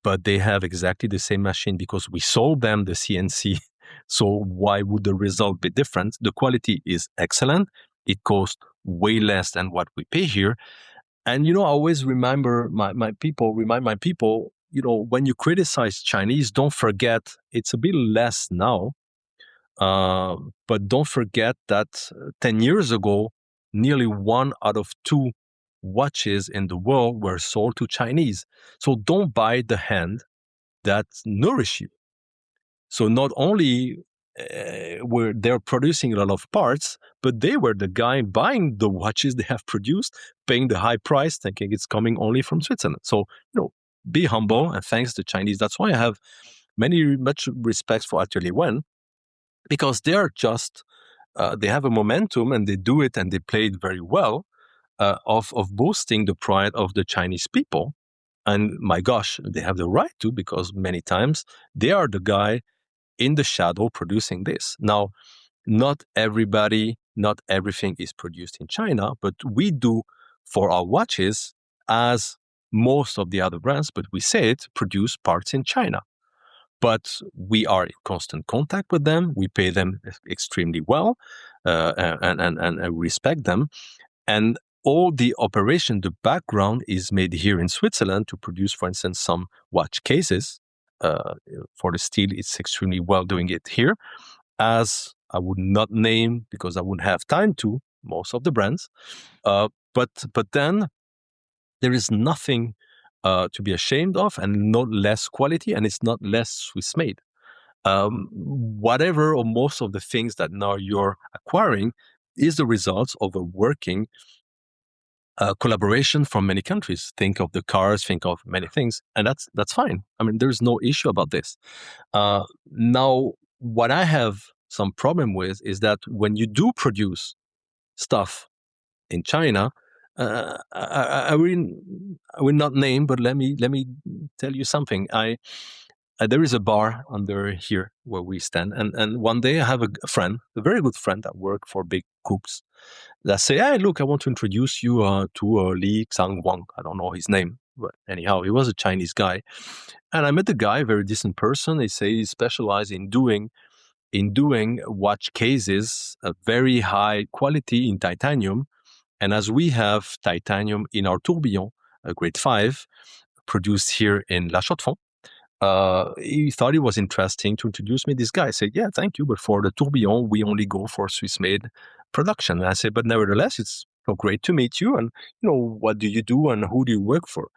but they have exactly the same machine because we sold them the CNC. So why would the result be different? The quality is excellent. It costs way less than what we pay here. And, I always remind my people, when you criticize Chinese, don't forget it's a bit less now. But don't forget that 10 years ago, nearly 1 out of 2 watches in the world were sold to Chinese. So don't buy the hand that nourish you. So not only were they're producing a lot of parts, but they were the guy buying the watches they have produced, paying the high price, thinking it's coming only from Switzerland. So, be humble and thanks to Chinese. That's why I have much respect for Atelier Wen, because they're just, they have a momentum and they do it and they play it very well, of boosting the pride of the Chinese people. And my gosh, they have the right to, because many times they are the guy in the shadow producing this. Now, not everything is produced in China, but we do for our watches, as most of the other brands, but we say it, produce parts in China. But we are in constant contact with them. We pay them extremely well, and respect them. And all the operation, the background is made here in Switzerland to produce, for instance, some watch cases. For the steel, it's extremely well doing it here, as I would not name because I wouldn't have time to, most of the brands. But then there is nothing to be ashamed of, and not less quality, and it's not less Swiss made. Whatever or most of the things that now you're acquiring is the result of a working collaboration from many countries. Think of the cars, think of many things, and that's fine. I mean, there's no issue about this. Now, what I have some problem with is that when you do produce stuff in China, I will not name, but let me tell you something. There is a bar under here where we stand, and one day I have a friend, a very good friend that work for big cooks, that say, "Hey, look, I want to introduce you to Li Xiangwang." I don't know his name, but anyhow, he was a Chinese guy, and I met the guy, very decent person. They say he specialized in doing watch cases, a very high quality in titanium. And as we have titanium in our tourbillon, a grade 5, produced here in La Chaux-de-Fonds, he thought it was interesting to introduce me this guy. I said, "Yeah, thank you, but for the tourbillon, we only go for Swiss-made production." And I said, "But nevertheless, it's great to meet you. And, what do you do and who do you work for?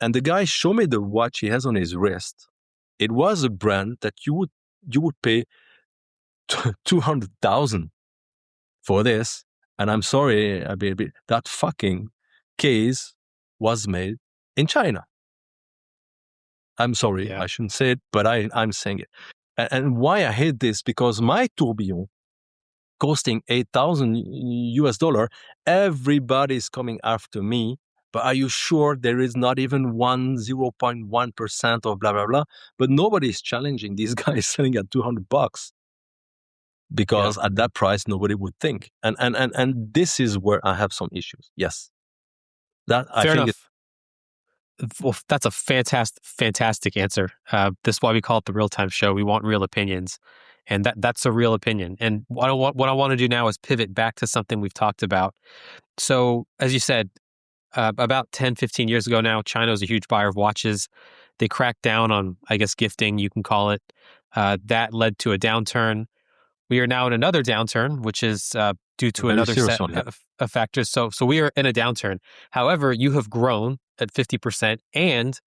And the guy showed me the watch he has on his wrist. It was a brand that you would pay 200,000 for this. And I'm sorry, baby, that fucking case was made in China. I'm sorry, I shouldn't say it, but I'm saying it. And why I hate this, because my tourbillon costing $8,000, everybody's coming after me. But are you sure there is not even 0.1% of blah, blah, blah? But nobody's challenging these guys selling at $200 because at that price, nobody would think. And this is where I have some issues. Yes. Fair enough. Well, that's a fantastic answer. This is why we call it the Real-Time Show. We want real opinions, and that's a real opinion. And what I want to do now is pivot back to something we've talked about. So, as you said, about 10, 15 years ago now, China was a huge buyer of watches. They cracked down on, I guess, gifting, you can call it. That led to a downturn. We are now in another downturn, which is due to another set of factors. So we are in a downturn. However, you have grown at 50%, and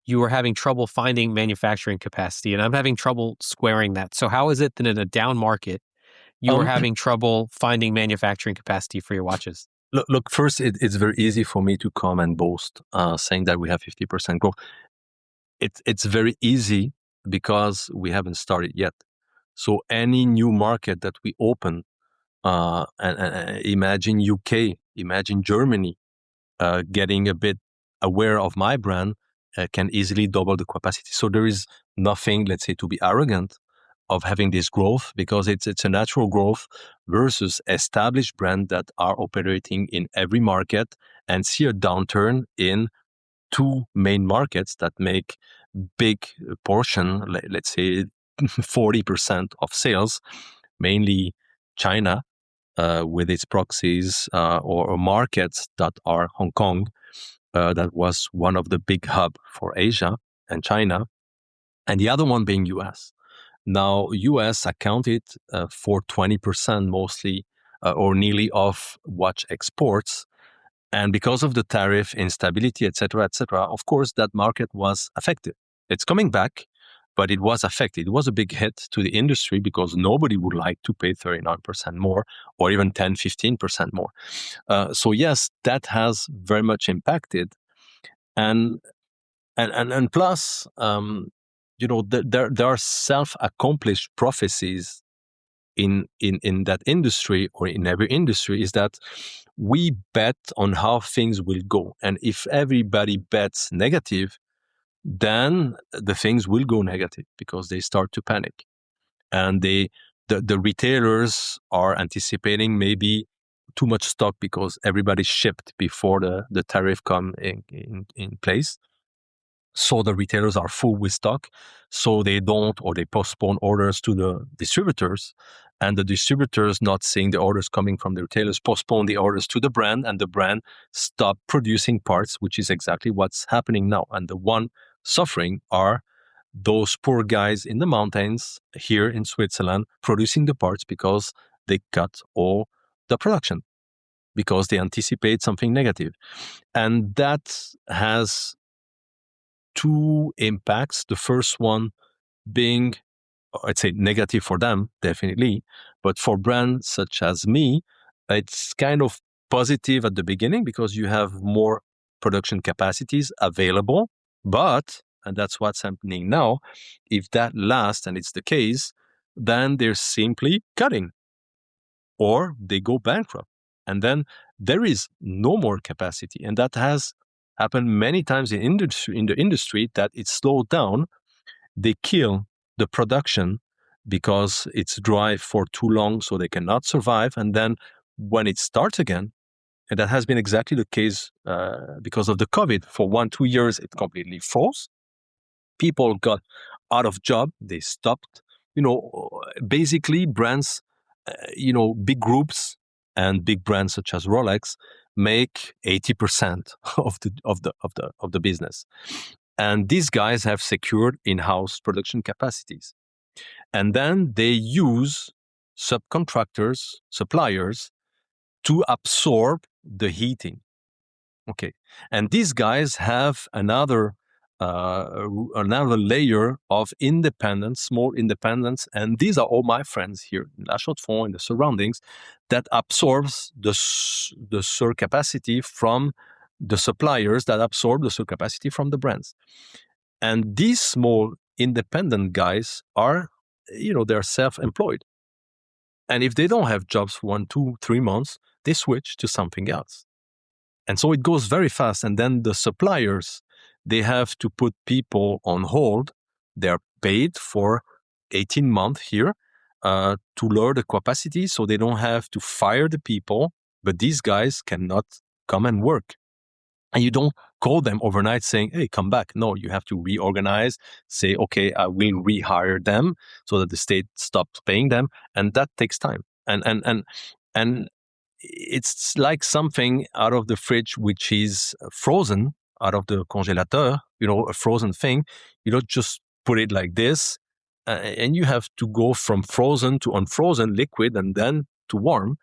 you are having trouble finding manufacturing capacity. And I'm having trouble squaring that. So how is it that in a down market, you are having trouble finding manufacturing capacity for your watches? Look, first, it's very easy for me to come and boast, saying that we have 50% growth. It's very easy because we haven't started yet. So any new market that we open, and imagine UK, imagine Germany, getting a bit aware of my brand, can easily double the capacity. So there is nothing, let's say, to be arrogant of having this growth, because it's a natural growth versus established brands that are operating in every market and see a downturn in two main markets that make big portion, let's say 40% of sales, mainly China, with its proxies, or markets that are Hong Kong, that was one of the big hub for Asia and China, and the other one being US. Now, US accounted for 20% mostly, or nearly, of watch exports. And because of the tariff instability, et cetera, of course, that market was affected. It's coming back, but it was affected. It was a big hit to the industry because nobody would like to pay 39% more or even 10, 15% more. So yes, that has very much impacted. And plus, there are self-accomplished prophecies in that industry, or in every industry, is that we bet on how things will go. And if everybody bets negative, then the things will go negative because they start to panic. And the retailers are anticipating maybe too much stock because everybody shipped before the tariff come in place. So the retailers are full with stock, so they don't, or they postpone orders to the distributors, and the distributors, not seeing the orders coming from the retailers, postpone the orders to the brand, and the brand stop producing parts, which is exactly what's happening now. And the one suffering are those poor guys in the mountains here in Switzerland producing the parts because they cut all the production because they anticipate something negative. And that has two impacts. The first one being, I'd say, negative for them, definitely. But for brands such as me, it's kind of positive at the beginning because you have more production capacities available. But, and that's what's happening now, if that lasts, and it's the case, then they're simply cutting or they go bankrupt. And then there is no more capacity. And that has happened many times in the industry, that it slowed down. They kill the production because it's dry for too long, so they cannot survive. And then when it starts again, and that has been exactly the case because of the COVID, for 1-2 years, it completely froze. People got out of job. They stopped. Basically brands, big groups and big brands such as Rolex make 80% of the business. And these guys have secured in-house production capacities. And then they use subcontractors, suppliers, to absorb the heating. Okay, and these guys have another layer of independence, small independence, and these are all my friends here in La Chaux-de-Fonds, in the surroundings, that absorbs the surcapacity from the suppliers, that absorb the surcapacity from the brands. And these small independent guys are, they're self-employed. And if they don't have jobs for 1, 2, 3 months, they switch to something else. And so it goes very fast. And then the suppliers, they have to put people on hold. They're paid for 18 months here to lower the capacity, so they don't have to fire the people, but these guys cannot come and work. And you don't call them overnight saying, hey, come back. No, you have to reorganize, say, okay, I will rehire them so that the state stops paying them. And that takes time. And it's like something out of the fridge which is frozen, out of the congélateur, a frozen thing. You don't just put it like this, and you have to go from frozen to unfrozen liquid and then to warm.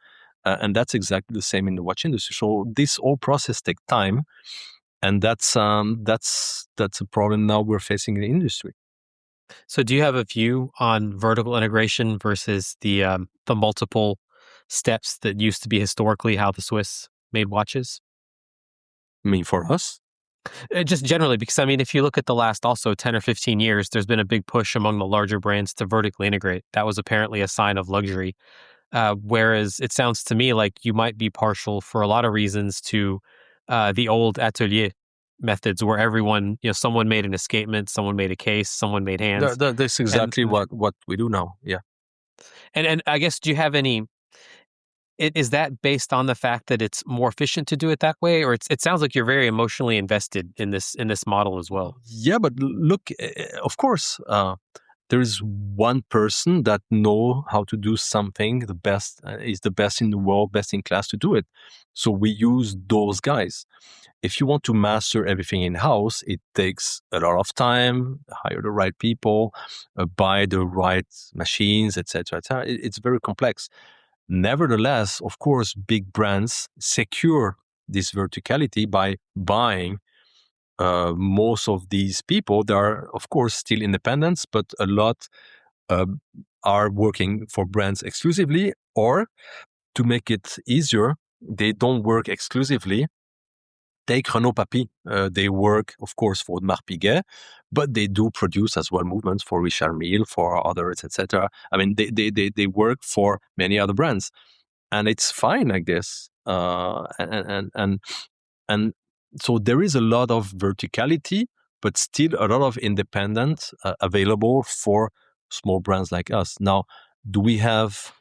And that's exactly the same in the watch industry. So this whole process takes time, and that's a problem now we're facing in the industry. So do you have a view on vertical integration versus the multiple steps that used to be historically how the Swiss made watches? I mean, for us? Just generally, because if you look at the last also 10 or 15 years, there's been a big push among the larger brands to vertically integrate. That was apparently a sign of luxury. Whereas it sounds to me like you might be partial for a lot of reasons to the old atelier methods where everyone, someone made an escapement, someone made a case, someone made hands. That's exactly what we do now. Yeah. And I guess, do you have any, is that based on the fact that it's more efficient to do it that way? Or it sounds like you're very emotionally invested in this model as well. Yeah, but look, of course, there is one person that know how to do something the best, is the best in the world, best in class to do it. So we use those guys. If you want to master everything in-house, it takes a lot of time, hire the right people, buy the right machines, etc. It's very complex. Nevertheless, of course, big brands secure this verticality by buying most of these people. They are, of course, still independents, but a lot are working for brands exclusively, or to make it easier, they don't work exclusively. Take Renaud Papy. They work, of course, for Marc Piguet, but they do produce as well movements for Richard Mille, for others, etc. I mean, they work for many other brands, and it's fine like this. And so there is a lot of verticality, but still a lot of independence available for small brands like us. Now, do we have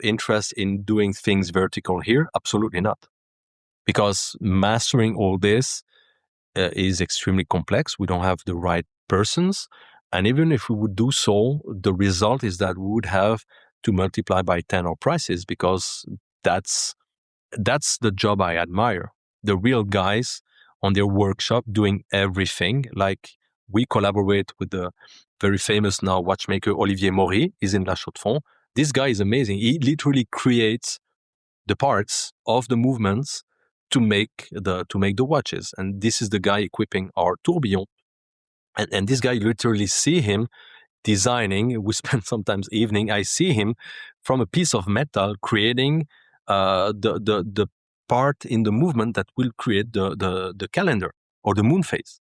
interest in doing things vertical here? Absolutely not. Because mastering all this is extremely complex. We don't have the right persons. And even if we would do so, the result is that we would have to multiply by 10 our prices, because that's the job I admire. The real guys on their workshop doing everything. Like, we collaborate with the very famous now watchmaker Olivier Maury. He's in La Chaux-de-Fonds. This guy is amazing. He literally creates the parts of the movements to make the watches. And this is the guy equipping our tourbillon. And this guy, literally see him designing. We spend sometimes evening. I see him from a piece of metal creating the part in the movement that will create the calendar or the moon phase.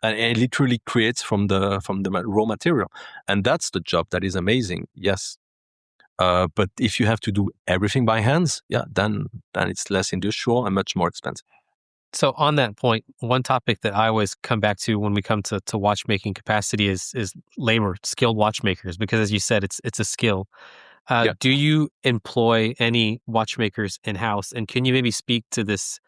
And it literally creates from the raw material. And that's the job that is amazing. Yes. But if you have to do everything by hands, then it's less industrial and much more expensive. So on that point, one topic that I always come back to when we come to watchmaking capacity is labor, skilled watchmakers, because as you said, it's a skill. Do you employ any watchmakers in-house? And can you maybe speak to this?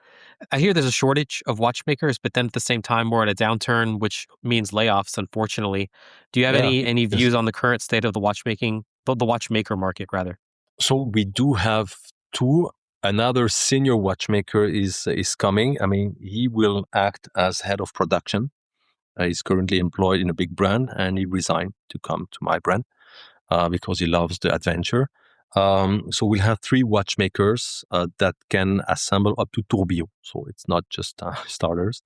I hear there's a shortage of watchmakers, but then at the same time, we're at a downturn, which means layoffs, unfortunately. Do you have any views on the current state of the watchmaker market, rather? So we do have two. Another senior watchmaker is coming. I mean, he will act as head of production. He's currently employed in a big brand, and he resigned to come to my brand because he loves the adventure. So we'll have 3 watchmakers that can assemble up to tourbillon. So it's not just starters.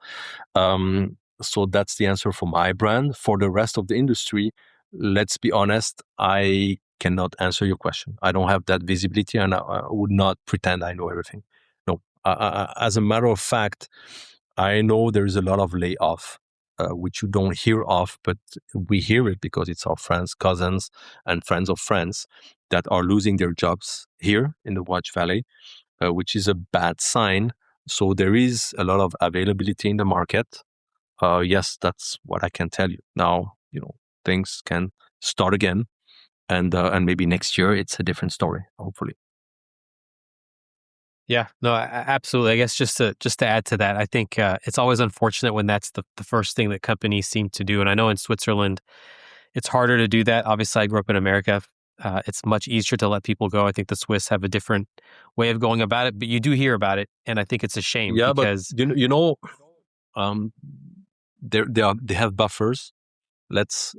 So that's the answer for my brand. For the rest of the industry, let's be honest, I cannot answer your question. I don't have that visibility, and I would not pretend I know everything. No, as a matter of fact, I know there is a lot of layoff, which you don't hear of, but we hear it because it's our friends, cousins, and friends of friends that are losing their jobs here in the Watch Valley, which is a bad sign. So there is a lot of availability in the market. Yes, that's what I can tell you. Now, things can start again, and maybe next year it's a different story, hopefully. Yeah, no, absolutely. I guess just to add to that, I think it's always unfortunate when that's the first thing that companies seem to do. And I know in Switzerland, it's harder to do that. Obviously, I grew up in America. It's much easier to let people go. I think the Swiss have a different way of going about it, but you do hear about it, and I think it's a shame because they have buffers. Let's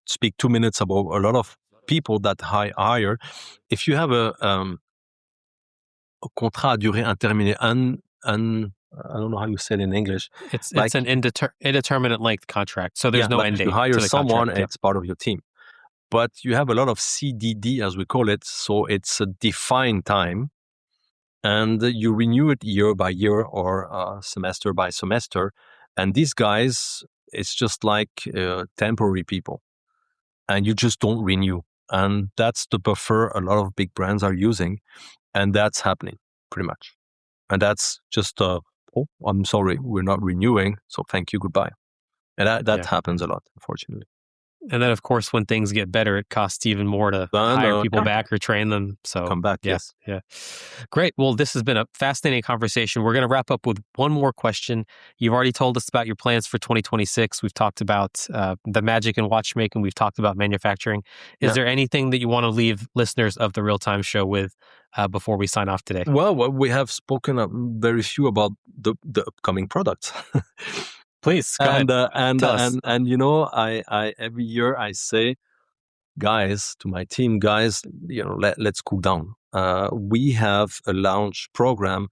speak 2 minutes about a lot of people that hire. If you have a contrat à durée indéterminée, I don't know how you say it in English. It's an indeterminate length contract, so there's no end date. You hire to the someone, contract. it's part of your team. But you have a lot of CDD, as we call it, so it's a defined time, and you renew it year by year or semester by semester. And these guys, it's just like temporary people, and you just don't renew. And that's the buffer a lot of big brands are using, and that's happening pretty much. And that's just, I'm sorry, we're not renewing, so thank you, goodbye. And that happens a lot, unfortunately. And then, of course, when things get better, it costs even more to hire people back or train them. So come back, yeah, yes. Yeah. Great. Well, this has been a fascinating conversation. We're going to wrap up with one more question. You've already told us about your plans for 2026. We've talked about the magic in watchmaking. We've talked about manufacturing. Is there anything that you want to leave listeners of the Real Time Show with before we sign off today? Well, we have spoken very few about the upcoming products. Please go ahead. And I every year I say, guys, to my team, guys, let's cool down. We have a launch program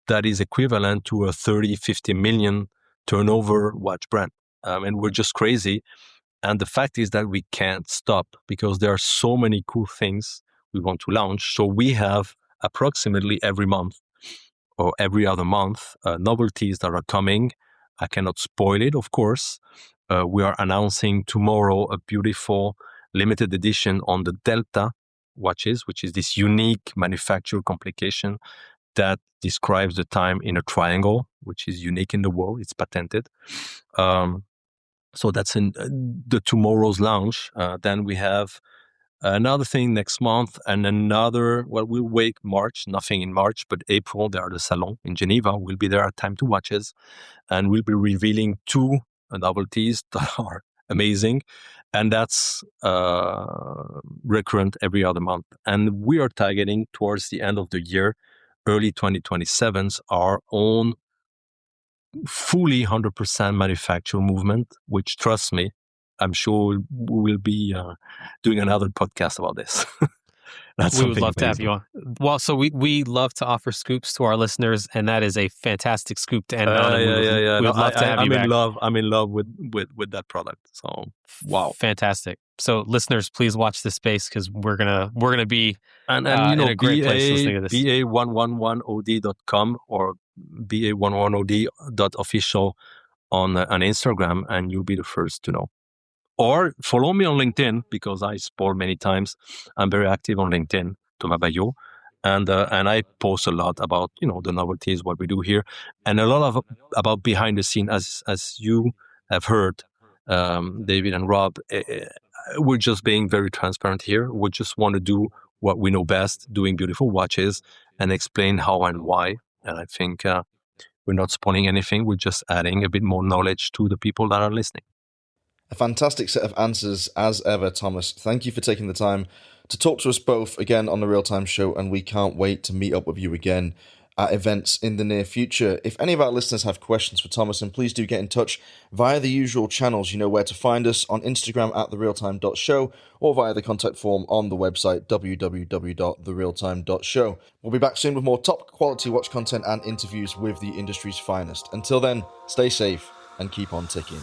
that is equivalent to a 30-50 million turnover watch brand, and we're just crazy. And the fact is that we can't stop because there are so many cool things we want to launch. So we have approximately every month or every other month novelties that are coming. I cannot spoil it, of course. We are announcing tomorrow a beautiful limited edition on the Delta watches, which is this unique manufacturer complication that describes the time in a triangle, which is unique in the world. It's patented. So that's in the tomorrow's launch. Then we have another thing next month and another, we'll wait March, nothing in March, but April, there are the Salon in Geneva. We'll be there at Time to Watches, and we'll be revealing 2 novelties that are amazing. And that's recurrent every other month. And we are targeting towards the end of the year, early 2027's, our own fully 100% manufacturer movement, which, trust me, I'm sure we will be doing another podcast about this. We would love to have you on. Well, so we love to offer scoops to our listeners, and that is a fantastic scoop to end on. We would love to have you back. I'm in love with that product. So wow, fantastic. So listeners, please watch this space because we're gonna be in a great place listening to this. BA111OD.com or BA111OD.official on Instagram, and you'll be the first to know. Or follow me on LinkedIn because I spoil many times. I'm very active on LinkedIn, Thomas Baillod, and I post a lot about the novelties, what we do here, and a lot about behind the scene. As you have heard, David and Rob, we're just being very transparent here. We just want to do what we know best, doing beautiful watches, and explain how and why. And I think we're not spoiling anything. We're just adding a bit more knowledge to the people that are listening. A fantastic set of answers as ever, Thomas. Thank you for taking the time to talk to us both again on the Real Time Show, and we can't wait to meet up with you again at events in the near future. If any of our listeners have questions for Thomas, then please do get in touch via the usual channels. You know where to find us on Instagram at therealtime.show or via the contact form on the website www.therealtime.show. We'll be back soon with more top quality watch content and interviews with the industry's finest. Until then, stay safe and keep on ticking.